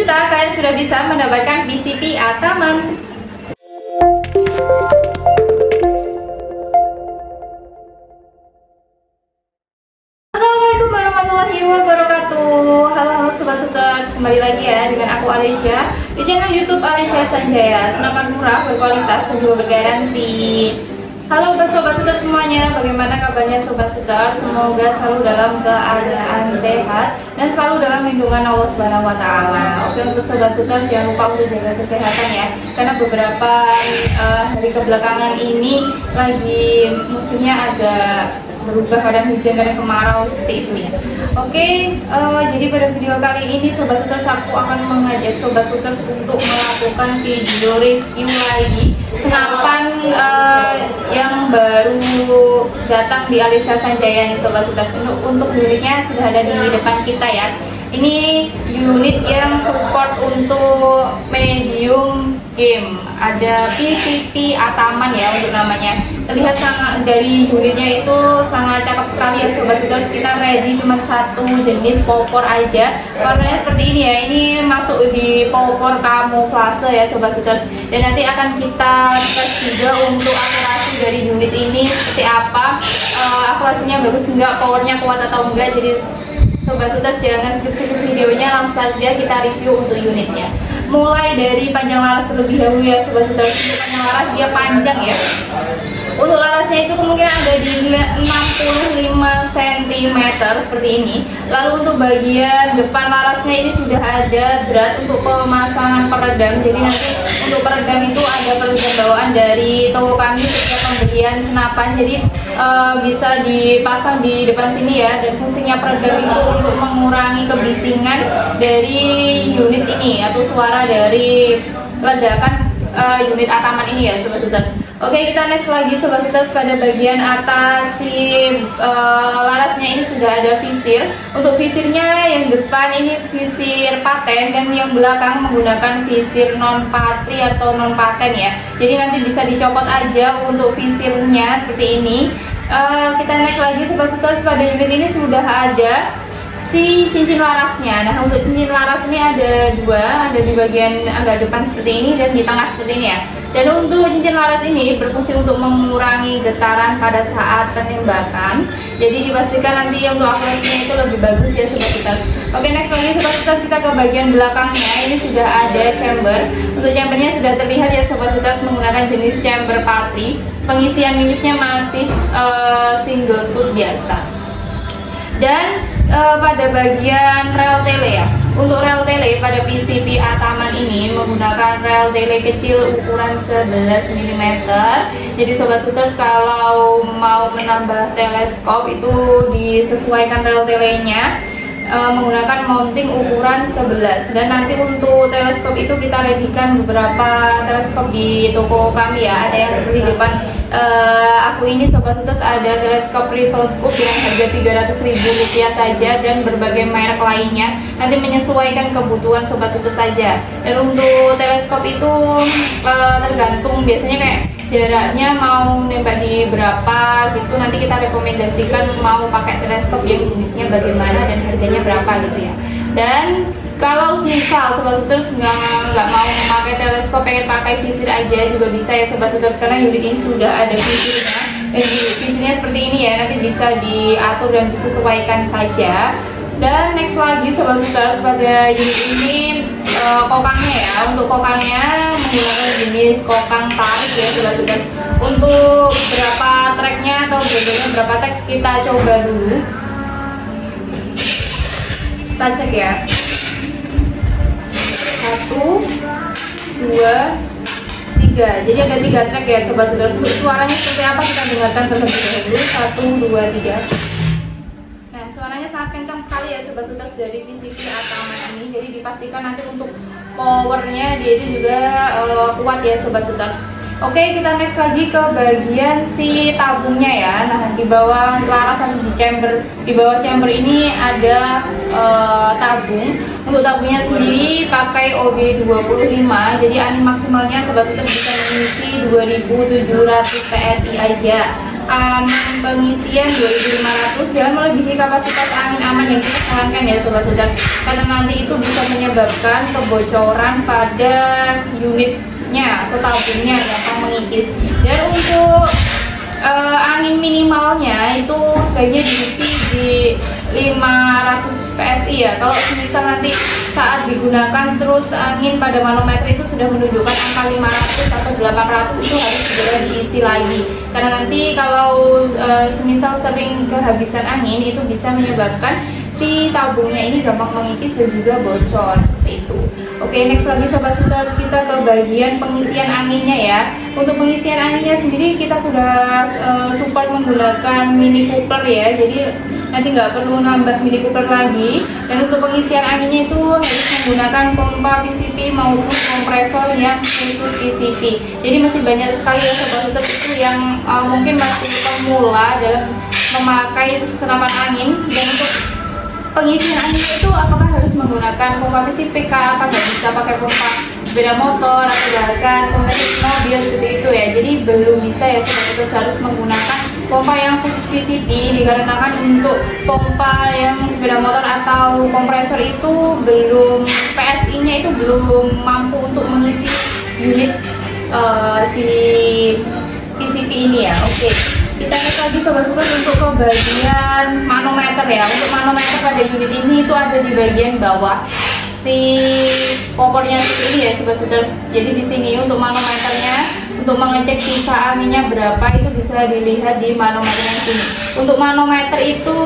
juta kalian sudah bisa mendapatkan PCP Ataman. Assalamualaikum warahmatullahi wabarakatuh. Halo sobat Suters, kembali lagi ya dengan aku Alicia di channel YouTube Alicia Sanjaya. Senapan murah, berkualitas, dan juga bergaransi. Halo sobat Suters semuanya, bagaimana kabarnya sobat Suters? Semoga selalu dalam keadaan sehat dan selalu dalam lindungan Allah Subhanahu wa taala. Oke, untuk sobat Suters jangan lupa untuk jaga kesehatan ya. Karena beberapa hari kebelakangan ini lagi musimnya agak berubah, kadang hujan, kadang kemarau seperti itu ya. Oke, jadi pada video kali ini sobat Suters aku akan mengajak sobat Suters untuk melakukan video review lagi senapan yang baru datang di Alicia Sanjaya nih sobat Suters. Untuk unitnya sudah ada di depan kita ya. Ini unit yang support untuk medium game. Ada PCP Ataman ya untuk namanya. Terlihat sangat dari unitnya itu sangat cakep sekali ya sobat Suters. Kita ready cuma satu jenis popor aja. Warnanya seperti ini ya. Ini masuk di popor kamuflase ya sobat Suters. Dan nanti akan kita tes juga untuk akurasi dari unit ini seperti apa. Akurasinya bagus enggak, powernya kuat atau enggak. Jadi sobat Suters jangan skip videonya, langsung saja kita review untuk unitnya. Mulai dari panjang laras terlebih dahulu ya sobat Suters. Panjang laras dia panjang ya. Untuk larasnya itu kemungkinan ada di 65 cm seperti ini. Lalu untuk bagian depan larasnya ini sudah ada berat untuk pemasangan peredam. Jadi nanti untuk peredam itu ada peredam bawaan dari toko kami setiap pembelian senapan. Jadi bisa dipasang di depan sini ya. Dan fungsinya peredam itu untuk mengurangi kebisingan dari unit ini atau suara dari ledakan unit Ataman ini ya sobat Suters. Oke, kita next lagi sobat Suters. Pada bagian atas si larasnya ini sudah ada visir. Untuk visirnya yang depan ini visir paten dan yang belakang menggunakan visir non patri atau non paten ya. Jadi nanti bisa dicopot aja untuk visirnya seperti ini. Kita next lagi sobat Suters. Pada unit ini sudah ada si cincin larasnya. Nah, untuk cincin laras ini ada dua, ada di bagian agak depan seperti ini dan di tengah seperti ini ya. Dan untuk cincin laras ini berfungsi untuk mengurangi getaran pada saat penembakan. Jadi dipastikan nanti untuk akurasinya itu lebih bagus ya sobat Suters. Oke, next lagi sobat Suters, kita ke bagian belakangnya. Ini sudah ada chamber. Untuk chambernya sudah terlihat ya sobat Suters menggunakan jenis chamber patri. Pengisian mimisnya masih single shoot biasa. Dan pada bagian rel tele ya, untuk rel tele pada PCP Ataman ini menggunakan rel tele kecil ukuran 11 mm. Jadi sobat Suters kalau mau menambah teleskop itu disesuaikan rel telenya menggunakan mounting ukuran 11. Dan nanti untuk teleskop itu kita readykan beberapa teleskop di toko kami ya. Ada yang seperti depan aku ini sobat Suters, ada teleskop rival scope dengan harga Rp300.000 saja dan berbagai merek lainnya. Nanti menyesuaikan kebutuhan sobat Suters saja. Dan untuk teleskop itu tergantung biasanya kayak jaraknya mau nembak di berapa gitu, nanti kita rekomendasikan mau pakai teleskop yang jenisnya bagaimana dan harganya berapa gitu ya. Dan kalau misal sobat Suters nggak mau memakai teleskop, pengen pakai visir aja juga bisa ya sobat Suters, karena unit ini sudah ada visirnya. Dan visirnya seperti ini ya, nanti bisa diatur dan disesuaikan saja. Dan next lagi sobat Suters, pada unit ini kokangnya ya. Untuk kokangnya menggunakan jenis kokang tarik ya sobat Suters. Untuk berapa tracknya atau berapa track kita coba dulu. Kita cek ya. 1, 2, 3. Jadi ada 3 track ya sobat Suters. Suaranya seperti apa kita dengarkan terlebih dahulu. 1, 2, 3. Suaranya sangat kencang sekali ya sobat Suters dari PCP Ataman ini. Jadi dipastikan nanti untuk powernya dia itu juga kuat ya sobat Suters. Oke, kita next lagi ke bagian si tabungnya ya. Nah, di bawah laras atau di bawah chamber ini ada tabung. Untuk tabungnya sendiri pakai OB25. Jadi ani maksimalnya sobat Suters bisa mengisi 2700 PSI aja. pengisian 2500, jangan melebihi kapasitas angin aman yang kita sarankan ya sobat-sobat, karena nanti itu bisa menyebabkan kebocoran pada unitnya atau tabungnya yang akan mengikis. Dan untuk angin minimalnya itu sebaiknya diisi di 500 PSI ya. Kalau misal nanti saat digunakan terus angin pada manometer itu sudah menunjukkan angka 500 atau 800, itu harus segera diisi lagi, karena nanti kalau semisal sering kehabisan angin itu bisa menyebabkan si tabungnya ini gampang mengikis dan juga bocor seperti itu. Oke, next lagi sobat-sobat, kita ke bagian pengisian anginnya ya. Untuk pengisian anginnya sendiri kita sudah support menggunakan Mini Cooper ya, jadi nanti nggak perlu nambah Mini Cooper lagi. Dan untuk pengisian anginnya itu harus menggunakan pompa PCP maupun kompresor yang khusus PCP. Jadi masih banyak sekali ya sobat-sobat itu yang mungkin masih pemula dalam memakai senapan angin. Dan untuk pengisian anginnya itu apakah harus menggunakan pompa PCP kah? Apa nggak bisa pakai pompa sepeda motor atau bahkan pompa mobil seperti itu ya? Jadi belum bisa ya sobat-sobat, harus menggunakan pompa yang khusus PCP, dikarenakan untuk pompa yang sepeda motor atau kompresor itu belum, PSI-nya itu belum mampu untuk mengisi unit si PCP ini ya. Oke, kita lihat lagi sobat-sobat untuk ke bagian manometer ya. Untuk manometer pada unit ini itu ada di bagian bawah si popornya ini ya sobat-sobat. Jadi di sini untuk manometernya, untuk mengecek sisa anginnya berapa itu bisa dilihat di manometernya sini. Untuk manometer itu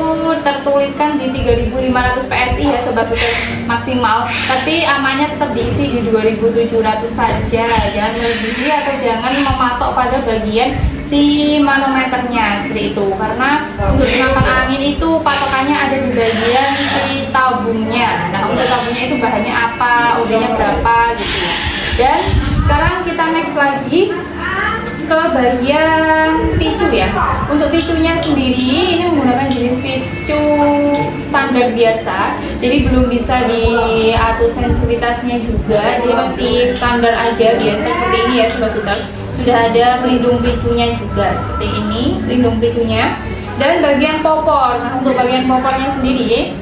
tertuliskan di 3500 PSI ya sobat-sobat maksimal, tapi amannya tetap diisi di 2700 saja. Jangan melebihi atau jangan mematok pada bagian si manometernya seperti itu, karena untuk senapan angin itu patokannya ada di bagian si tabungnya. Nah, untuk tabungnya itu bahannya apa, OD-nya berapa gitu ya. Dan sekarang kita next lagi ke bagian picu ya. Untuk picunya sendiri ini menggunakan jenis picu standar biasa, jadi belum bisa diatur sensitivitasnya juga, jadi masih standar aja biasa seperti ini ya sobat-sobat. Sudah ada pelindung picunya juga seperti ini, pelindung picunya. Dan bagian popor, nah untuk bagian popornya sendiri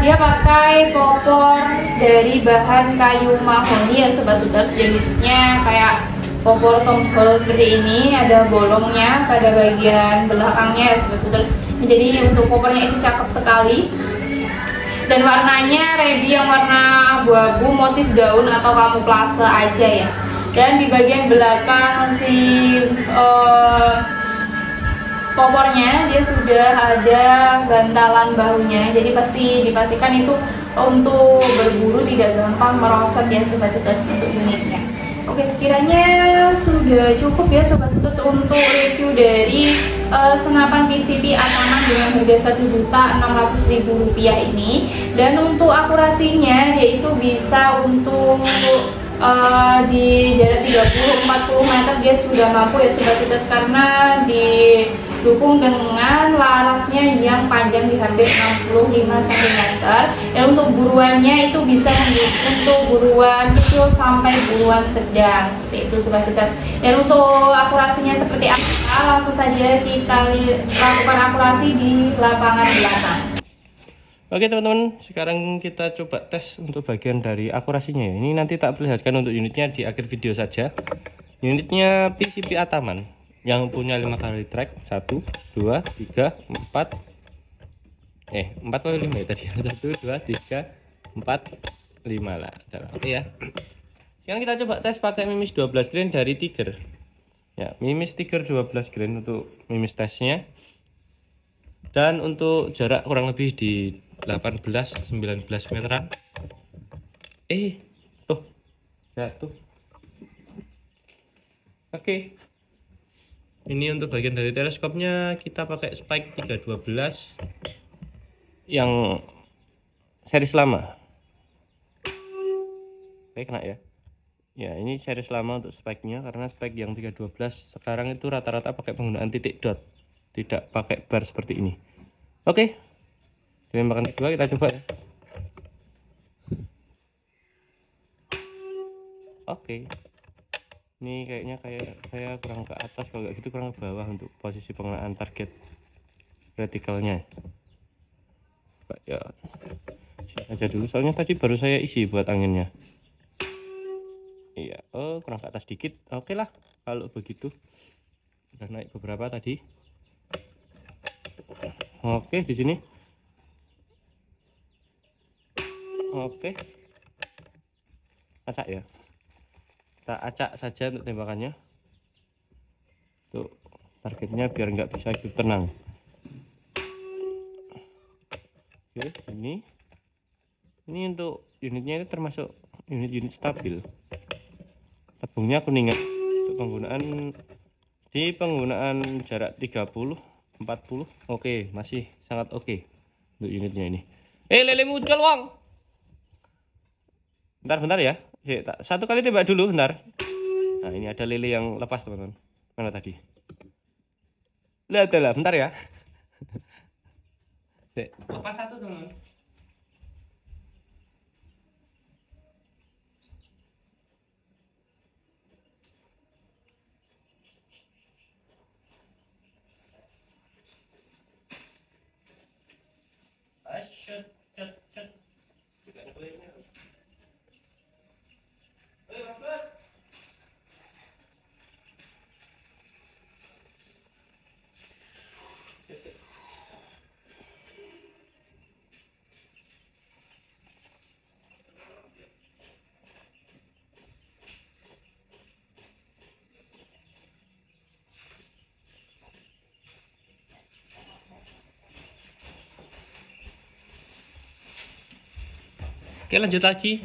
dia pakai popor dari bahan kayu mahoni ya sobat-sobat, jenisnya kayak popor tombol seperti ini, ada bolongnya pada bagian belakangnya ya sobat-sobat. Jadi untuk popornya itu cakep sekali, dan warnanya ready yang warna abu-abu motif daun atau kamuflase aja ya. Dan di bagian belakang si popornya dia sudah ada bantalan bahunya, jadi pasti dipastikan itu untuk berburu tidak gampang merosot ya sobat-sobat untuk unitnya. Oke, sekiranya sudah cukup ya sobat-sobat untuk review dari senapan PCP Ataman dengan harga Rp1.600.000 ini. Dan untuk akurasinya yaitu bisa untuk di jarak 30-40 meter dia sudah mampu ya sobat-sobat, karena didukung dengan larasnya yang panjang di hampir 65 cm. Dan untuk buruannya itu bisa untuk buruan kecil sampai buruan sedang seperti itu sobat-sobat. Dan untuk akurasinya seperti apa, langsung saja kita lakukan akurasi di lapangan belakang. Oke teman-teman, sekarang kita coba tes untuk bagian dari akurasinya ya. Ini nanti tak perlihatkan untuk unitnya di akhir video saja. Unitnya PCP Ataman yang punya 5 kali track, 1, 2, 3, 4 4 atau 5 ya tadi. 1, 2, 3, 4, 5 lah. Oke ya. Sekarang kita coba tes pakai mimis 12 grain dari Tiger. Ya, mimis Tiger 12 grain untuk mimis tesnya. Dan untuk jarak kurang lebih di 18-19 meteran. Tuh jatuh. Oke. Ini untuk bagian dari teleskopnya kita pakai spike 312 yang series lama. Oke, kena ya. Ya, ini series lama untuk spike-nya, karena spike yang 312 sekarang itu rata-rata pakai penggunaan titik dot, tidak pakai bar seperti ini. Oke. Tembakan kedua kita coba ya. Oke. Ini kayaknya saya kurang ke atas, kalau nggak gitu kurang ke bawah untuk posisi pengenaan target retikelnya. Ya aja dulu, soalnya tadi baru saya isi buat anginnya. Iya, oh kurang ke atas dikit. Oke lah kalau begitu. Udah naik beberapa tadi. Oke, di sini. Oke. Acak ya. Kita acak saja untuk tembakannya. Tuh, targetnya biar nggak bisa hidup tenang. Oke, ini untuk unitnya itu termasuk unit-unit stabil. Tabungnya kuningan untuk penggunaan jarak 30 40. Oke, masih sangat oke untuk unitnya ini. Lele muncul wong. Bentar ya. Satu kali tembak dulu, bentar. Nah, ini ada lele yang lepas, teman-teman. Mana tadi? Lihat lah, bentar ya. Lepas satu, teman-teman. Oke, lanjut lagi.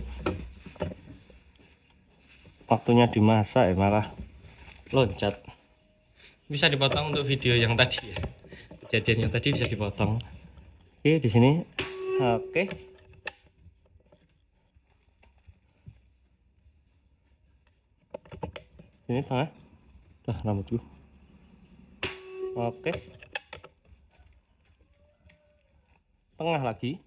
Waktunya dimasak ya, malah loncat. Bisa dipotong untuk video yang tadi ya. Kejadian yang tadi bisa dipotong. Oke, di sini. Oke. Ini tengah. Dah rambutku. Oke. Tengah lagi.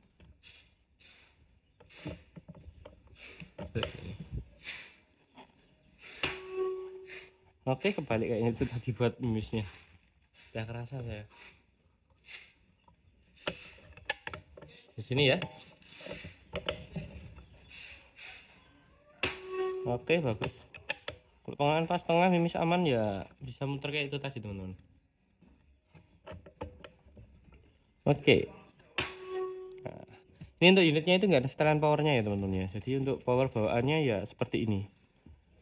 Oke, kebalik kayaknya itu tadi buat mimisnya. Udah kerasa saya. Di sini ya. Oke, bagus. Kalau pengen pas tengah mimis aman ya bisa muter kayak itu tadi, teman-teman. Oke. Nah, ini untuk unitnya itu nggak ada setelan powernya ya, teman-teman ya. Jadi untuk power bawaannya ya seperti ini.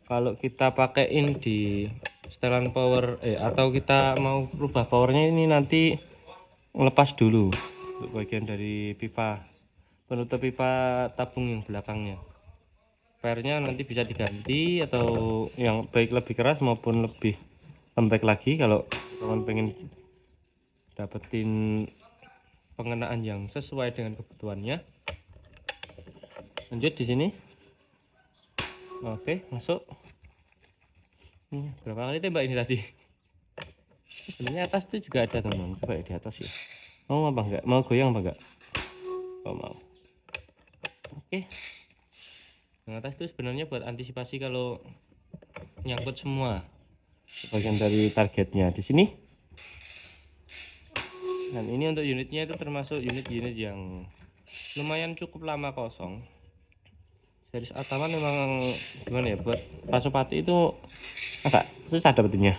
Kalau kita pakaiin di setelan power atau kita mau rubah powernya, ini nanti lepas dulu untuk bagian dari pipa penutup pipa tabung yang belakangnya. Pernya nanti bisa diganti atau yang baik lebih keras maupun lebih lembek lagi kalau teman pengen dapetin pengenaan yang sesuai dengan kebutuhannya. Lanjut di sini. Oke, masuk. Berapa kali tembak ini tadi? Sebenarnya atas itu juga ada, teman-teman. Coba ya di atas ya. Mau apa enggak? Mau goyang apa enggak? Oh, mau. Oke. Yang atas itu sebenarnya buat antisipasi kalau nyangkut semua bagian dari targetnya di sini. Dan ini untuk unitnya itu termasuk unit-unit yang lumayan cukup lama kosong. Series Ataman memang gimana ya, buat Pasopati itu agak susah dapetinnya.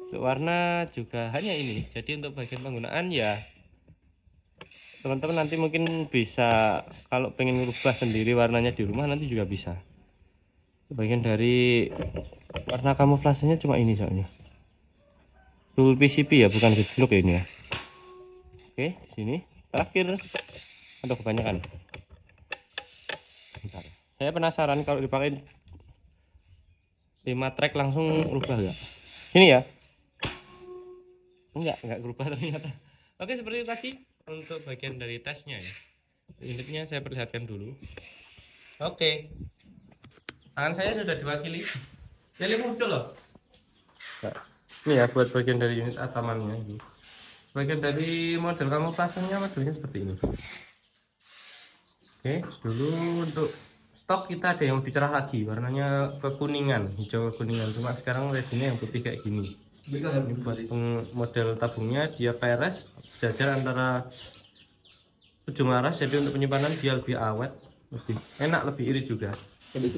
Untuk warna juga hanya ini. Jadi untuk bagian penggunaan ya teman-teman nanti mungkin bisa kalau pengen merubah sendiri warnanya di rumah nanti juga bisa. Bagian dari warna kamuflasenya cuma ini soalnya. Full PCP ya, bukan gejluk ya ini ya. Oke, di sini terakhir. Ada kebanyakan. Bentar. Saya penasaran kalau dipakai 5 track langsung rubah enggak? Sini ya. Enggak berubah ternyata. Oke, seperti itu tadi untuk bagian dari tesnya ya. Unitnya saya perlihatkan dulu. Oke. Tangan saya sudah diwakili. Jadi muncul loh. Nah, ini ya buat bagian dari unit atamannya ini. Bagian dari model kamuflasenya modelnya seperti ini. Oke, dulu untuk stok kita ada yang lebih cerah lagi, warnanya kekuningan, hijau kekuningan. Cuma sekarang readynya yang putih kayak gini. Ini buat model tabungnya, dia PRS sejajar antara ujung laras, jadi untuk penyimpanan dia lebih awet, lebih enak, lebih irit juga. Ini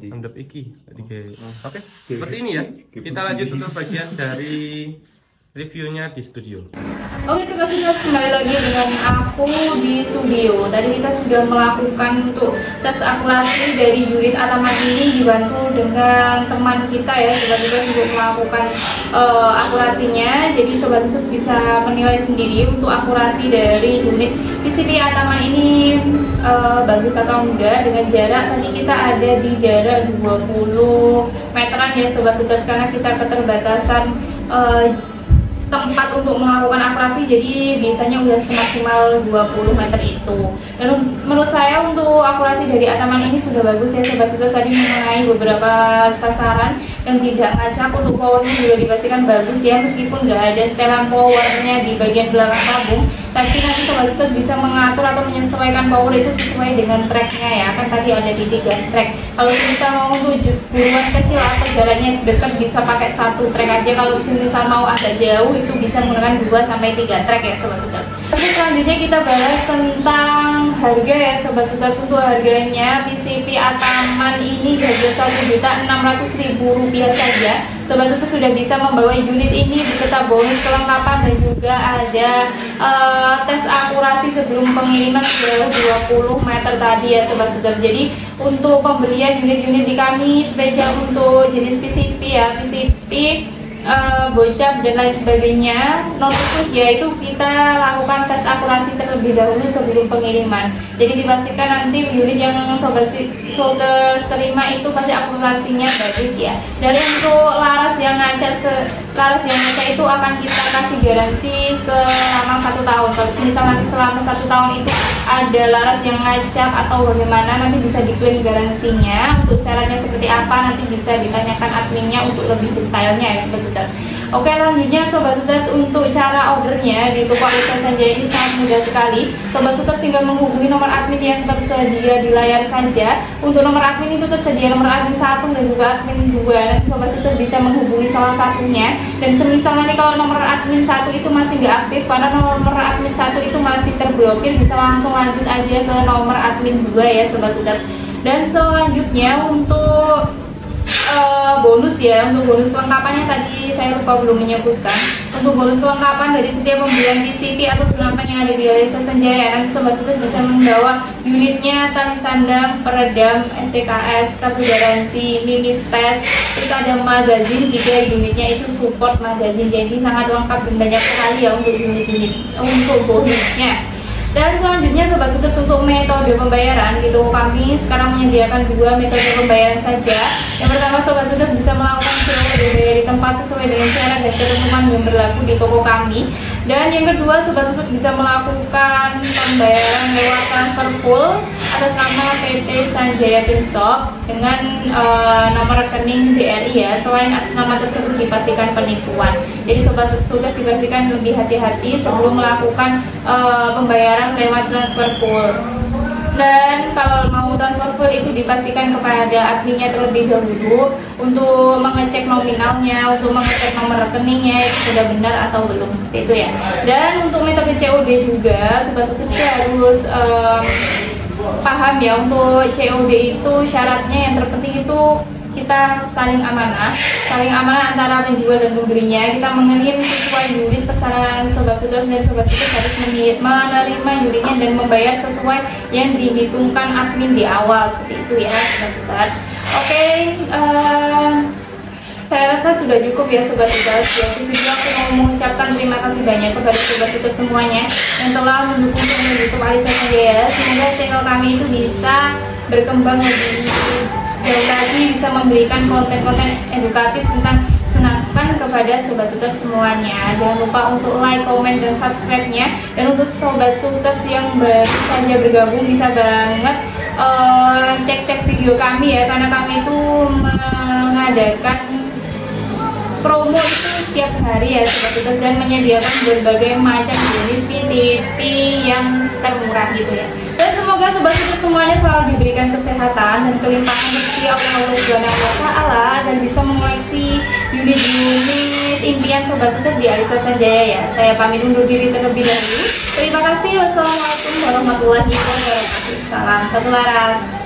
handap iki. Oke, seperti ini ya. Kita lanjut untuk bagian dari reviewnya di studio. Oke sobat Sutas, kembali lagi dengan aku di studio. Tadi kita sudah melakukan untuk tes akurasi dari unit Ataman ini, dibantu dengan teman kita ya sobat Sutas untuk melakukan akurasinya. Jadi sobat Sutas bisa menilai sendiri untuk akurasi dari unit PCB Ataman ini bagus atau enggak. Dengan jarak tadi kita ada di jarak 20 meteran ya sobat Sutas, karena kita keterbatasan tempat untuk melakukan akurasi, jadi biasanya udah semaksimal 20 meter itu. Dan menurut saya untuk akurasi dari Ataman ini sudah bagus ya sobat Sutas, tadi mengenai beberapa sasaran yang tidak ngacak. Untuk powernya juga dipastikan bagus ya, meskipun nggak ada setelan powernya di bagian belakang tabung, tapi nanti sobat Sutas bisa mengatur atau menyesuaikan power itu sesuai dengan tracknya ya, kan tadi ada di 3 track. Kalau misal mau untuk buruan kecil atau jaraknya dekat bisa pakai 1 track aja, kalau misal mau agak jauh itu bisa menggunakan 2-3 track ya sobat Sutas. Oke, selanjutnya kita bahas tentang harga ya sobat Sutas. Untuk harganya PCB Ataman ini harga Rp1.600.000 saja. Sobat Sutas sudah bisa membawa unit ini beserta bonus kelengkapan dan juga ada tes akurasi sebelum pengiriman sejauh 20 meter tadi ya sobat Sutas. Jadi untuk pembelian unit-unit di kami spesial untuk jenis PCB ya, PCB bocap dan lain sebagainya, non khusus yaitu kita lakukan tes akurasi terlebih dahulu sebelum pengiriman. Jadi dipastikan nanti unit yang sobat Sutas terima itu pasti akurasinya bagus ya. Dan untuk laras yang ngaca itu akan kita kasih garansi selama 1 tahun. Kalau misal nanti selama 1 tahun itu ada laras yang ngacak atau bagaimana, nanti bisa diklaim garansinya. Untuk syaratnya seperti apa nanti bisa ditanyakan adminnya untuk lebih detailnya ya sobat Sutas. Oke, lanjutnya sobat Sutas, untuk cara ordernya di toko Alisa Sanjaya ini sangat mudah sekali. Sobat Sutas tinggal menghubungi nomor admin yang tersedia di layar saja. Untuk nomor admin itu tersedia nomor admin 1 dan juga admin 2. Nanti sobat Sutas bisa menghubungi salah satunya. Dan semisal nanti kalau nomor admin 1 itu masih nggak aktif karena nomor admin 1 itu masih terblokir, bisa langsung lanjut aja ke nomor admin 2 ya sobat Sutas. Dan selanjutnya untuk bonus ya, untuk bonus kelengkapannya tadi saya lupa belum menyebutkan. Untuk bonus kelengkapan dari setiap pembelian PCB atau senapan yang ada di Alisa Sanjaya, nanti sobat Sutas bisa membawa unitnya, tali sandang, peredam, SCKS, kartu garansi, mimis tes, terus ada magazin 3 unitnya itu support magazin, jadi sangat lengkap dan banyak sekali ya untuk unit-unit untuk bonusnya. Dan selanjutnya sobat Sutas, untuk metode pembayaran gitu, kami sekarang menyediakan 2 metode pembayaran saja. Yang pertama sobat Sutas bisa melakukan COD di tempat sesuai dengan syarat dan ketentuan yang berlaku di toko kami. Dan yang kedua sobat Sutas bisa melakukan pembayaran lewat transfer full atas nama PT Sanjaya Tim Shop dengan nomor rekening BRI ya. Selain atas nama tersebut dipastikan penipuan. Jadi sobat Sutas dipastikan lebih hati-hati sebelum melakukan pembayaran lewat transfer full. Dan kalau mau transfer full itu dipastikan kepada adminnya terlebih dahulu untuk mengecek nominalnya, untuk mengecek nomor rekeningnya itu sudah benar atau belum, seperti itu ya. Dan untuk metode COD juga sobat Sutas harus paham ya, untuk COD itu syaratnya yang terpenting itu kita saling amanah antara penjual dan pembelinya. Kita mengirim sesuai unit pesanan sobat Sutas, dan sobat Sutas harus menerima unitnya dan membayar sesuai yang dihitungkan admin di awal, seperti itu ya sobat Sutas. Oke, saya rasa sudah cukup ya sobat Sutas. Jadi video aku mau mengucapkan terima kasih banyak kepada sobat Sutas semuanya yang telah mendukung channel YouTube Alisa Sanjaya. Semoga channel kami itu bisa berkembang lebih jauh lagi, bisa memberikan konten-konten edukatif tentang senapan kepada sobat Sutas semuanya. Jangan lupa untuk like, comment, dan subscribe-nya. Dan untuk sobat Sutas yang baru saja bergabung bisa banget cek-cek video kami ya, karena kami itu mengadakan promo itu setiap hari ya sobat Sutas, dan menyediakan berbagai macam jenis PCB yang termurah gitu ya. Dan semoga sobat sukses semuanya selalu diberikan kesehatan dan kelimpahan rezeki oleh Allah Subhanahu wa Ta'ala, dan bisa mengoleksi unit-unit impian sobat sukses di Alisa Sanjaya ya. Saya pamit undur diri terlebih dahulu. Terima kasih. Wassalamualaikum warahmatullahi wabarakatuh. Salam satu laras.